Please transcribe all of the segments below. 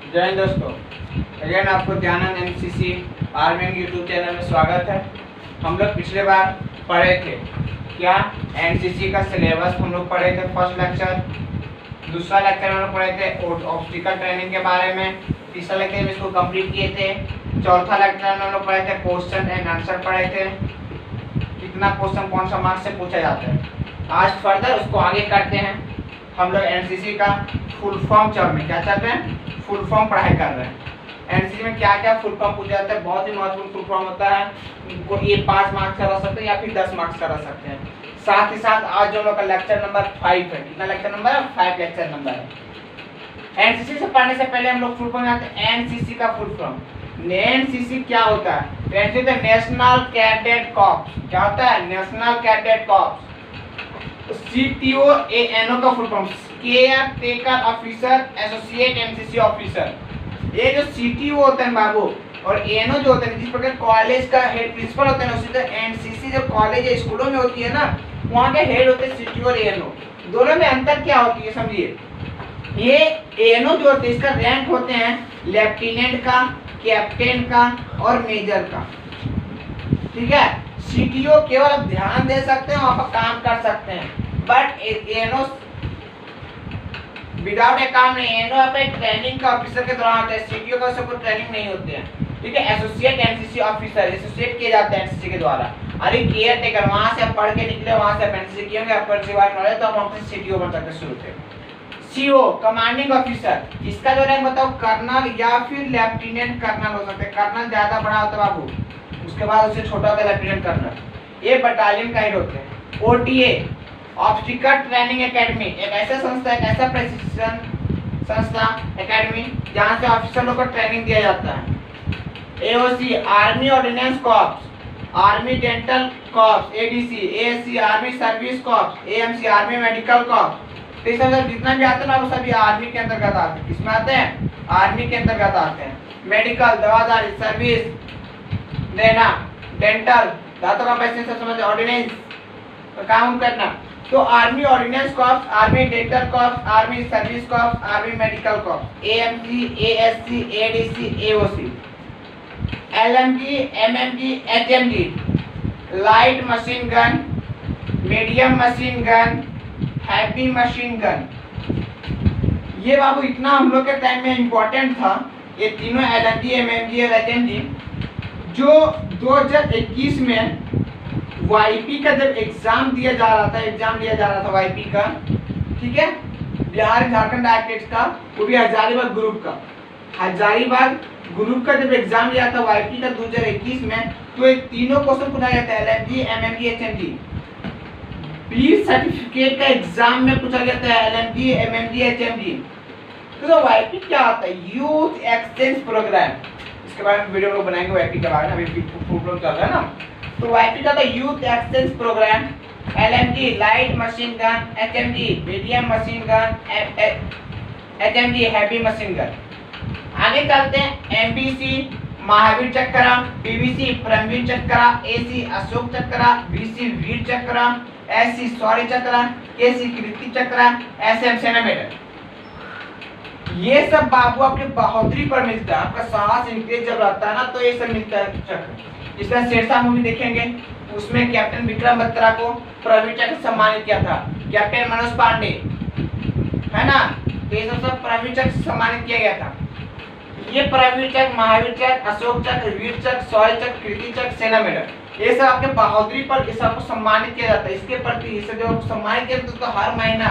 जय हिंद दोस्तों, अगेन आपको ध्यानंद एनसीसी आर्मी यूट्यूब चैनल में स्वागत है। हम लोग पिछले बार पढ़े थे क्या एनसीसी का सिलेबस हम लोग पढ़े थे। फर्स्ट लेक्चर, दूसरा लेक्चर हम लोग पढ़े थे ऑब्स्टिकल ट्रेनिंग के बारे में, तीसरा लेक्चर में इसको कंप्लीट किए थे। चौथा लेक्चर में हम लोग पढ़े थे क्वेश्चन एंड आंसर पढ़े थे, कितना क्वेश्चन कौन सा मार्क्स से पूछा जाता है। आज फर्दर उसको आगे करते हैं। हम लोग एनसीसी का फुल फॉर्म चल में क्या चल रहे हैं, फुल फॉर्म पढ़ाई कर रहे हैं। एनसीसी में क्या क्या फुल फॉर्म पूछा जाता है, बहुत ही महत्वपूर्ण फुल फॉर्म होता है। उनको ये 5 मार्क्स का रह सकते हैं या फिर 10 मार्क्स का रह सकते हैं। साथ ही साथ आज जो हम लोग का लेक्चर नंबर 5 है, कितना लेक्चर नंबर है, 5 लेक्चर नंबर है। एनसीसी से पढ़ने से पहले हम लोग फुल फॉर्म जानते हैं। एनसीसी का फुल फॉर्म, एनसीसी क्या होता है? NCC national cadet corps. क्या होता है? National cadet corps. CTO ANO का full form care taker officer associate NCC officer. ये जो सीटीओ होता है बाबू और एएनओ जो होता है, जिस प्रकार कॉलेज का हेड प्रिंसिपल होता है ना, उसी तरह एनसीसी जो कॉलेज है स्कूलों में होती है ना, वहाँ के हेड होते हैं सीटीओ और एएनओ। दोनों में अंतर क्या होती है समझिए। ये एएनओ जो होते हैं इसका रैंक होते हैं लेफ्टिनेंट का, कैप्टन का और मेजर का। ठीक है। सीटीओ केवल आप ध्यान दे सकते हैं, वहां पर काम कर सकते हैं, बट एएनओ विदाउट ए काम नहीं। एएनओ पे ट्रेनिंग का ऑफिसर के दौरान होता है, सीटीओ का सब ट्रेनिंग नहीं होते हैं। ठीक है। एसोसिएट एनसीसी ऑफिसर, एसोसिएट किए जाते हैं एनसीसी के द्वारा। अरे केयर टेकर, वहां से आप पढ़ के निकले, वहां से एनसीसी किए होंगे, आपको जीवान नॉलेज, तो आप वहां से सीटीओ बन सकते शुरू से। सीओ कमांडिंग ऑफिसर, इसका जो रैंक बताओ कर्नल या फिर लेफ्टिनेंट कर्नल हो सकते हैं। कर्नल ज्यादा बड़ा होता है बाबू, उसके बाद उससे छोटा होता है लेफ्टिनेंट कर्नल। ये बटालियन का हेड होते हैं। ओटीए ऑब्स्टिकल ट्रेनिंग एकेडमी, एक ऐसा संस्था, एक ऐसा प्रशिक्षण संस्था एकेडमी जहां से ऑफिसर लोग को ट्रेनिंग दिया जाता है। AOC army ordinance corps, army dental corps, ADC, ASC army service corps, AMC army medical corps. तो इस सब जितना भी आते हैं ना वो सभी आर्मी के अंतर्गत आते हैं। किसमें आते हैं? आर्मी के अंतर्गत आते हैं। मेडिकल दवादारी सर्विस देना, डेंटल दांतों का पैसे से समझ, ऑर्डिनेंस काम करना। तो army ordinance corps, army dental corps, army service corps, army medical corps, AMG, ASC, ADC, AOC, LMG, MMG, HMG, light machine gun, medium machine gun, heavy machine gun. ये बाबू इतना हम लोग के टाइम में इंपॉर्टेंट था, ये तीनों एलएमजी, एमएमजी और एचएमजी, जो 2021 में वाईपी का जब एग्जाम दिया जा रहा था वाईपी का, ठीक है, बिहार झारखंड डायरेक्ट का, वो भी हजारीबाग ग्रुप का। हजारीबाग ग्रुप का जब एग्जाम दिया था वाईपी का 2021 में, तो ये तीनों क्वेश्चन पूछा गया था, एलएमजी, एमएमजी, एचएमजी। 20 सर्टिफिकेट का एग्जाम में पूछा गया था एलएमजी, एमएमजी, एचएमजी। तो वाईपी क्या होता है? Youth exchange programme. इसके बारे में वीडियो लोग बनाएंगे वाईपी के बारे में, अभी फुल चल रहा है ना। तो वाईपी का youth exchange programme, LMG light machine gun, HMG medium machine gun, HMG heavy machine gun. आगे चलते हैं। एमबीसी महावीर चक्र, पीवीसी परमवीर चक्र, एसी अशोक चक्र, बीसी वीर चक्र, एससी शौर्य चक्र, केसी कीर्ति चक्र, एसएम सेना मेडल। ये सब बाबू आपके बहादुरी पर मिलता है, आपका साहस इंक्रीज जब रहता है ना, तो ये सब मिलता है चक्र। इस तरह शेरशाह मूवी देखेंगे, उसमें कैप्टन विक्रम बत्रा को परमवीर चक्र से सम्मानित किया था, कैप्टन मनोज पांडे, है ना, तो ये सब परमवीर चक्र से सम्मानित किया गया था। ये परमवीर चक्र, महावीर चक्र, अशोक चक्र, वीर चक्र, शौर्य चक्र, कीर्ति चक्र, सेना मेडल, ये सब आपके बहादुरी पर इस आपको सम्मानित किया जाता है। इसके प्रति इसे जो सम्मानित किया जाता है, तो हर महीना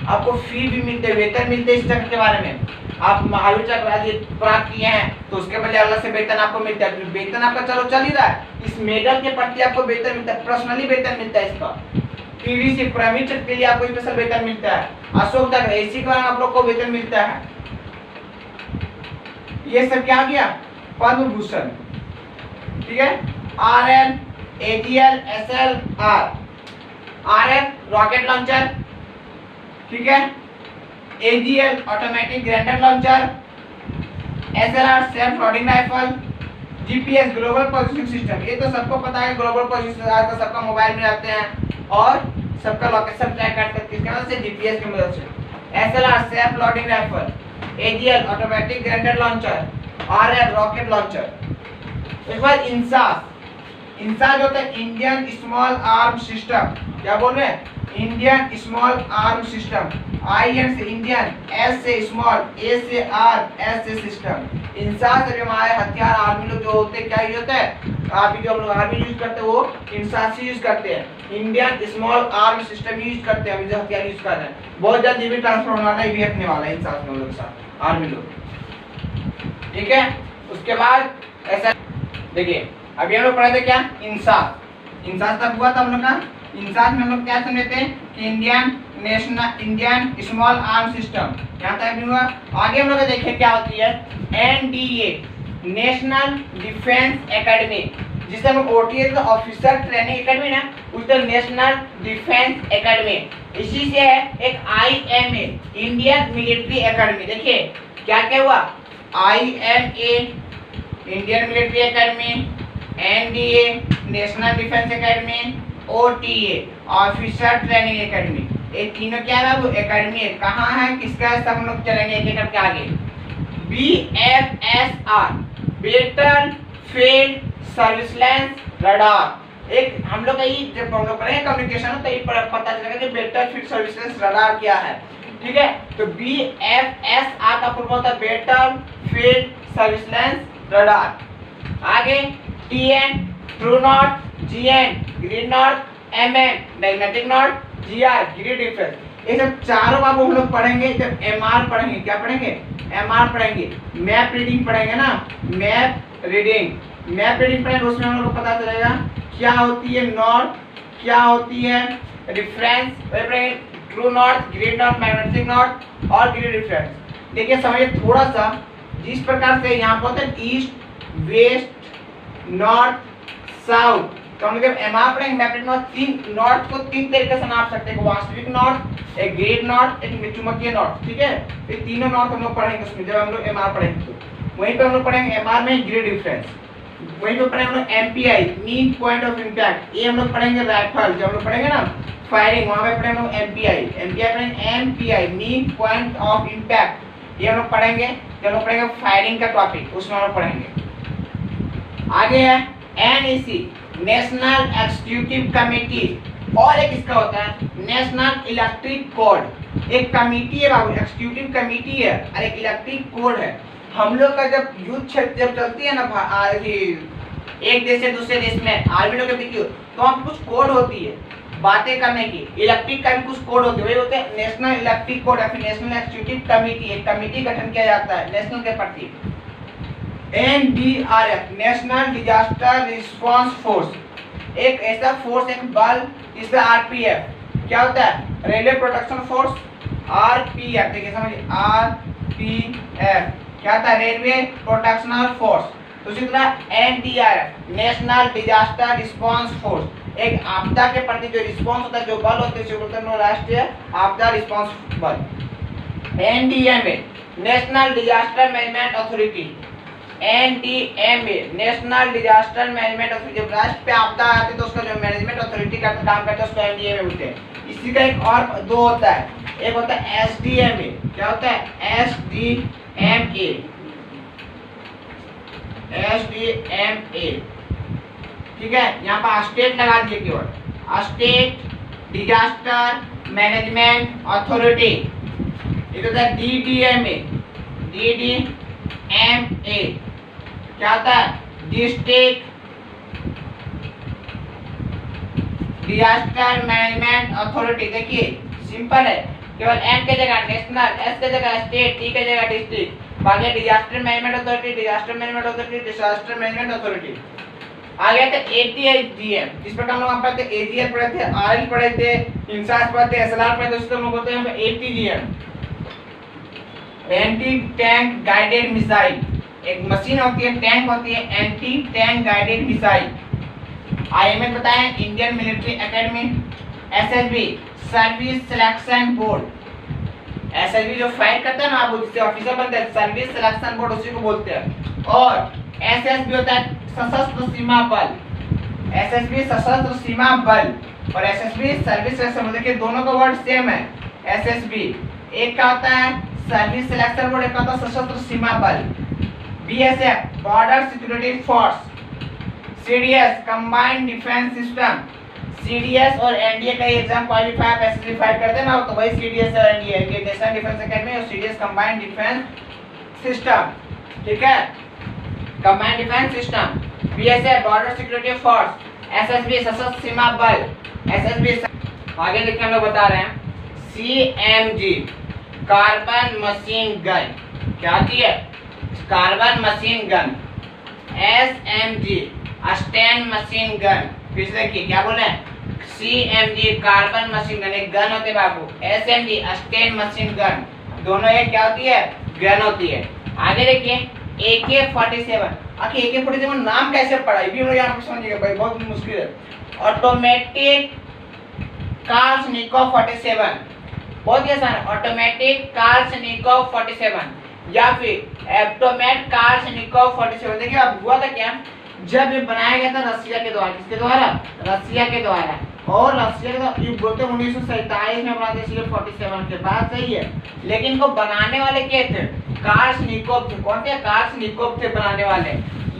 आपको फी भी मिलते हैं, वेतन मिलते हैं इस चक्र के बारे में। आप महावीर चक्र राज्य प्राप्त किए हैं तो उसके बदले अलग से वेतन आपको मिलता है। वेतन आपका चलो चल ही रहा है, इस मेडल के प्रति आपको वेतन मिलता है, पर्सनली वेतन मिलता है इसका। पीवीसी परमवीर चक्र के लिए आपको स्पेशल वेतन मिलता है। अशोक चक्र एसी का आप लोग को वेतन मिलता है। ये सब क्या गया? पद्म भूषण। ठीक है। RL, AGL, SLR, RL rocket launcher, ठीक है, AGL automatic grenade launcher, SLR self loading rifle, GPS global positioning system. ये तो सबको पता है, ग्लोबल पोजीशनिंग आज तो सबका मोबाइल में रहते हैं और सबका लोकेशन ट्रैक करते हैं किसके मदद से? जीपीएस की मदद से। SLR self loading rifle, AGL automatic grenade launcher, RF rocket launcher. उसके बाद इंसास, इंसास होता है इंडियन स्मॉल आर्म सिस्टम। क्या बोल रहे हैं? Indian small arm system. IN से इंडियन, S से स्मॉल, A से आर्म, S से सिस्टम। इंसास से जो हमारे हथियार आर्मी लोग जो होते हैं, क्या यूज होता है? अभी जो हम लोग आर्मी यूज करते हैं वो इंसास यूज करते हैं। Indian small arm system use करते हैं, हम जो हथियार यूज कर रहे हैं। बहुत जल्द भी ट्रांसफर होने वाला है, ये हटने वाला है इंसास में लोग के साथ, आर्मी लोग। ठीक है, उसके बाद ऐसा देखिए, अभी हम लोग पढ़े थे क्या? इंसास। इंसास तक हुआ था हम लोग का। इंसास में हम लोग क्या समझे थे कि इंडियन स्मॉल आर्म सिस्टम, यहाँ तक भी हुआ। आगे हम लोग देखें क्या होती है NDA, नेशनल डिफेंस एकेडमी, जिसे हम OTA तो ऑफिसर ट्रेनिंग एकेडमी ना, उसका नेशनल डिफेंस एकेडमी। इसी से है एक IMA, इंडियन मिलिट्री एकेडमी। देखिए क्या क्या हुआ, IMA Indian military academy, NDA national defence academy, OTA officer training academy. ये तीनों क्या है वो एकेडमी है। कहाँ है, किसका है, सब हम लोग चलेंगे एक एक करके आगे। BFSR battle field surveillance radar, एक हम लोग का ये जब हम लोग पढ़ेंगे कम्युनिकेशन तो ये पता चलेगा कि बैटल फील्ड सर्विलेंस रडार क्या है। ठीक है, तो BFSR का पूरा होता है बैटल फील्ड सर्विलेंस रडार। आगे TN true not, GN green not, MM magnetic not, GR green difference. ये सब चारों बाबू हम लोग पढ़ेंगे जब MR पढ़ेंगे। क्या पढ़ेंगे? MR पढ़ेंगे। मैप रीडिंग पढ़ेंगे ना, मैप रीडिंग पढ़ेंगे, उसमें हम लोग को पता चलेगा क्या होती है नॉट, क्या होती है difference, true not, green not, magnetic not और ग्रीन डिफरेंस। देखिए समझिए थोड़ा सा, जिस प्रकार से यहाँ पर होता है ईस्ट, वेस्ट, नॉर्थ, साउथ, तो हम जब MR पढ़ेंगे मैप नॉट, तीन नॉर्थ को तीन तरीके से नाप सकते हैं, वास्तविक नॉर्थ, एक ग्रेड नॉर्थ, एक चुंबकीय नॉर्थ। ठीक है, ये तीनों नॉर्थ हम लोग पढ़ेंगे उसमें जब हम लोग MR पढ़ेंगे। तो वहीं पे हम लोग पढ़ेंगे MR में ग्रेड डिफरेंस, वहीं पे पढ़ेंगे हम लोग MPI mean point of impact. ये हम लोग पढ़ेंगे राइफल, जब हम लोग पढ़ेंगे ना फायरिंग, वहां पे पढ़ेंगे हम लोग MPI पढ़ेंगे, MPI mean point of impact, ये हम लोग पढ़ेंगे जब हम लोग पढ़ेंगे फायरिंग का टॉपिक, उसमें हम लोग पढ़ेंगे। आगे है NEC नेशनल एग्जीक्यूटिव कमेटी, और एक इसका होता है नेशनल इलेक्ट्रिक कोड। एक कमेटी है बाबू, एग्जीक्यूटिव कमेटी है और एक इलेक्ट्रिक कोड है। हम लोग का जब युद्ध क्षेत्र जब चलती है ना एक देश से दूसरे देश में आर्मी लोग देखिए, तो वहाँ कुछ कोड होती है बातें करने की। इलेक्ट्रिक का भी कुछ कोड होते हैं, वही होते हैं नेशनल इलेक्ट्रिक कोड या फिर नेशनल एग्जीक्यूटिव कमेटी। एक कमेटी गठन किया जाता है नेशनल के प्रति। NDRF national disaster response force, एक ऐसा फोर्स, एक बल जिसमें RPF क्या होता है, रेलवे प्रोटेक्शन फोर्स। RPF देखिए समझिए, RPF क्या होता है, रेलवे प्रोटेक्शनल फोर्स। तो उसी तरह NDRF national disaster response force, एक आपदा के प्रति जो रिस्पांस होता है, जो बल होते हैं, बोलते हैं राष्ट्रीय आपदा रिस्पांस बल। NDMA national disaster management authority, NDMA national disaster management authority. जब राष्ट्र पे आपदा आती है तो उसका जो मैनेजमेंट अथॉरिटी का काम करता है उसको NDMA बोलते हैं। इसी का एक और दो होता है, एक होता है SDMA, क्या होता है SDMA, ठीक है, यहाँ पर स्टेट लगा दिए केवल, स्टेट डिजास्टर मैनेजमेंट अथॉरिटी। ये होता है DDMA क्या होता है, डिस्ट्रिक्ट डिजास्टर मैनेजमेंट अथॉरिटी। देखिए सिंपल है, केवल N के जगह नेशनल, S के जगह स्टेट, T के जगह डिस्ट्रिक्ट, बाकी disaster management authority, disaster management authority, disaster management authority. आगे थे ATGM, जिस प्रकार हम लोग पढ़ते थे AGL पढ़े थे, RL पढ़े थे, इंसास पढ़े थे, SLR पढ़े थे, उसको हम लोग बोलते हैं ATGM anti tank guided missile. एक मशीन होती है, टैंक होती है, anti tank guided missile. IMA बताएं Indian military academy. SSB service selection board, SSB जो फाइट करता है ना आप जिससे ऑफिसर बनते हैं, सर्विस सिलेक्शन बोर्ड उसी को बोलते हैं। और SSB होता है सशस्त्र सीमा बल, SSB सशस्त्र सीमा बल और SSB सर्विस सिलेक्शन। देखिए दोनों का वर्ड सेम है। SSB एक का होता है सर्विस सिलेक्शन बोर्ड, एक होता है सशस्त्र सीमा बल, BSF border security force, CDS combined defence system. CDS और एनडीए का एग्जाम क्वालिफाई आप एसएससी फाइल करते ना, तो वही सीडीएस और एनडीए, नेशनल डिफेंस एकेडमी और सीडीएस कंबाइंड डिफेंस सिस्टम, ठीक है, combined defence system, BSF border security force, SSB सशस्त्र सीमा बल, एसएसबी। आगे देखिए हम लोग बता रहे हैं सीएमजी कार्बन मशीन गन, क्या होती है, carbon machine gun, SMG stand machine gun. फिर से देखिए क्या बोले, सीएमजी कार्बन मशीन गन एक गन होते बाबू, एसएमजी स्टैंड मशीन गन, दोनों एक क्या होती है, गन होती है। आगे देखिए AK-47, आखिर AK-47 नाम कैसे पड़ा, ये भी हम लोग यहाँ पर समझिएगा भाई, बहुत मुश्किल है। ऑटोमेटिक काल्शनिकोव 47, बहुत ही आसान है, ऑटोमेटिक काल्शनिकोव 47 या फिर ऑटोमेट काल्शनिकोव 47। देखिए अब हुआ था क्या, जब ये बनाया गया था रसिया के द्वारा, किसके द्वारा, रसिया के द्वारा, और रसिया के द्वारा ये बोलते 1947 में बना थे, 47 के बाद, सही है, लेकिन को बनाने वाले क्या थे, काल्शनिकोव थे। कौन थे, काल्शनिकोव थे बनाने वाले।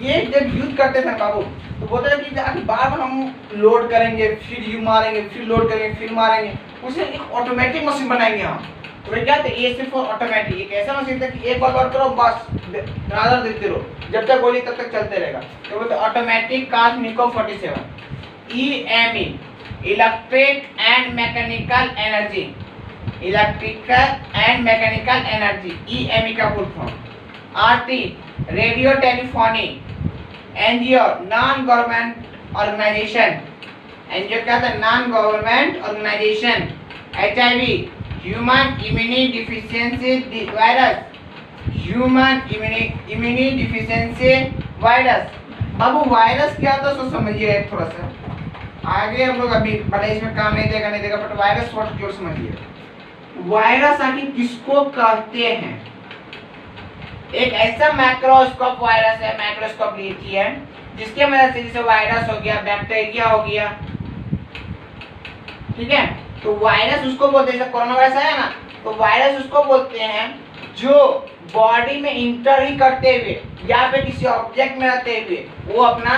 ये जब यूज करते थे बाबू, तो बोलते थे कि बार बार हम लोड करेंगे, फिर यू मारेंगे, फिर लोड करेंगे, फिर मारेंगे, उसे एक ऑटोमेटिक मशीन बनाएंगे हम। तो क्या थे, ये सिर्फ ऑटोमेटिक, एक ऐसा मशीन था कि एक बार लोड करो बस नजर देते रहो, जब तक गोली तब तक चलते रहेगा। तो बोलते automatic Kalashnikov 47। EME electric and mechanical energy, electrical and mechanical energy, EME का full form. RT radio telephony, NGO non government organisation, NGO क्या था, non government organisation. HIV human immuno deficiency virus, human immuno deficiency virus. बाबू virus क्या होता है उसको समझिए थोड़ा सा, आगे हम लोग अभी भले इसमें काम नहीं देगा, बट वायरस वर्ड क्यों समझिए। वायरस आखिर किसको कहते हैं, एक ऐसा माइक्रोस्कोप वायरस है, माइक्रोस्कोप लीची है, जिसके मदद से जैसे वायरस हो गया, बैक्टीरिया हो गया, ठीक है, तो वायरस उसको बोलते हैं, जैसे कोरोना वायरस आया ना, तो वायरस उसको बोलते हैं जो बॉडी में इंटर ही करते हुए या फिर किसी ऑब्जेक्ट में रहते हुए वो अपना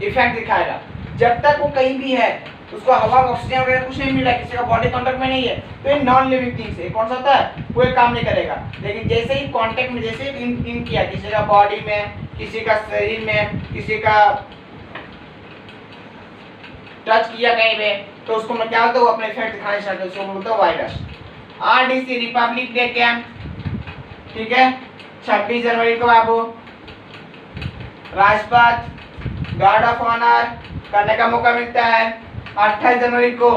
इफेक्ट दिखाएगा। जब तक वो कहीं भी है, उसको हवा ऑक्सीजन वगैरह कुछ नहीं मिला, किसी का बॉडी कांटेक्ट में नहीं है, तो ये नॉन लिविंग थिंग्स है, कौन सा होता है, कोई काम नहीं करेगा। लेकिन जैसे ही कांटेक्ट में, जैसे ही इन किया किसी का बॉडी में, किसी का शरीर में, किसी का टच किया कहीं पे, तो उसको मैं क्या होता है, वो अपने इफेक्ट दिखाने स्टार्ट करता है, उसको बोलते हैं virus. RDC Republic day camp, ठीक है, 26 जनवरी को बाबू राजपथ गार्ड ऑफ ऑनर करने का मौका मिलता है। 28 जनवरी को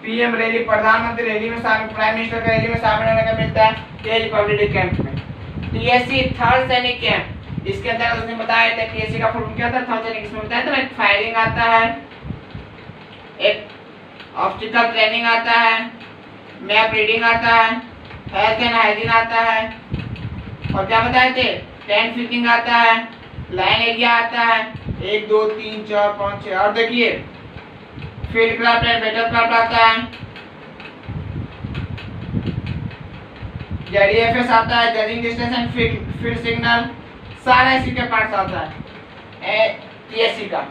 पीएम रैली, प्रधानमंत्री रैली में शामिल, प्राइम मिनिस्टर का रैली में शामिल होने का मिलता है, ये रिपब्लिक डे कैंप में। टीएससी थर्ड सैनिक कैंप, इसके अंदर उसने बताया था टीएससी का फुल फॉर्म क्या था, थर्ड सैनिक, इसमें बताया था एक फायरिंग आता है, एक ऑब्स्टिकल ट्रेनिंग आता है, मैप रीडिंग आता है, हेल्थ एंड हाइजीन आता है, और क्या बताए थे, टेंट फिटिंग आता है, लाइन एरिया आता है, 1 2 3 4 5 6, और देखिए field craft and battle craft आता है, जेडीएफएस आता है, judging distance and field signal, सारा इसी के पार्ट्स आता है। टीएससी का,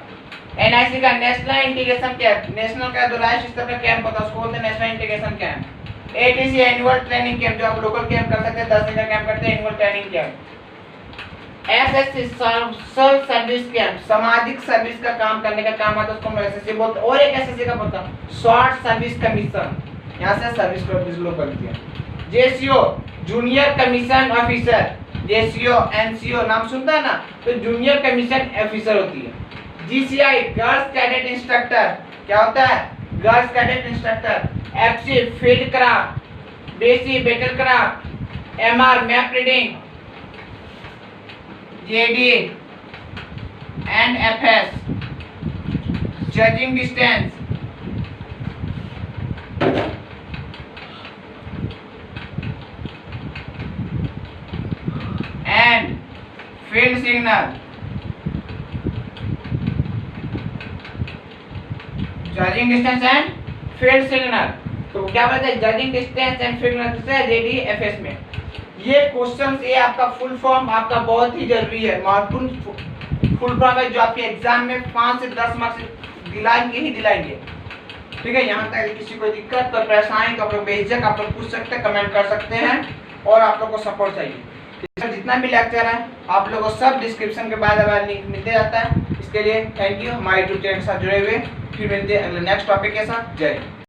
एनआईसी का नेशनल इंटीग्रेशन कैंप, नेशनल का जो राष्ट्रीय स्तर का कैंप होता है उसको बोलते हैं national integration camp. ATC annual training camp, जो आप लोकल कैंप कर सकते हैं, 10 दिन का कैंप करते हैं, annual training camp. SSC social service camp, सामाजिक सर्विस का काम करने का काम आता है, उसको हम एसएससी बोलते हैं। और एक एसएससी का बोलता है शॉर्ट सर्विस कमीशन, यहाँ से सर्विस लोग करते हैं। JCO junior commission officer, JCO NCO नाम सुनता है ना, तो जूनियर कमीशन ऑफिसर होती है। जीसीआई गर्ल्स कैडेट इंस्ट्रक्टर, क्या होता है, girls cadet instructor. FC field craft, BC battle craft, MR map reading, JD and FS judging distance, and field signal, judging distance and field signal. तो क्या बोलते हैं, judging distance and field signal JDFS में। ये question ये आपका full form आपका बहुत ही जरूरी है, महत्वपूर्ण फुल फॉर्म है जो आपके एग्जाम में 5 से 10 मार्क्स दिलाएंगे ही दिलाएंगे। ठीक है, यहाँ तक किसी को दिक्कत तो परेशानी तो आप लोग बेझिझक आप लोग पूछ सकते हैं, कमेंट कर सकते हैं, और आप लोग को सपोर्ट चाहिए। जितना भी लेक्चर है आप लोगों को सब डिस्क्रिप्शन के बाद लिंक मिलते जाता है। इसके लिए थैंक यू, हमारे यूट्यूब चैनल के साथ जुड़े हुए। फिर मिलते हैं अगले नेक्स्ट टॉपिक के साथ। जय हिंद।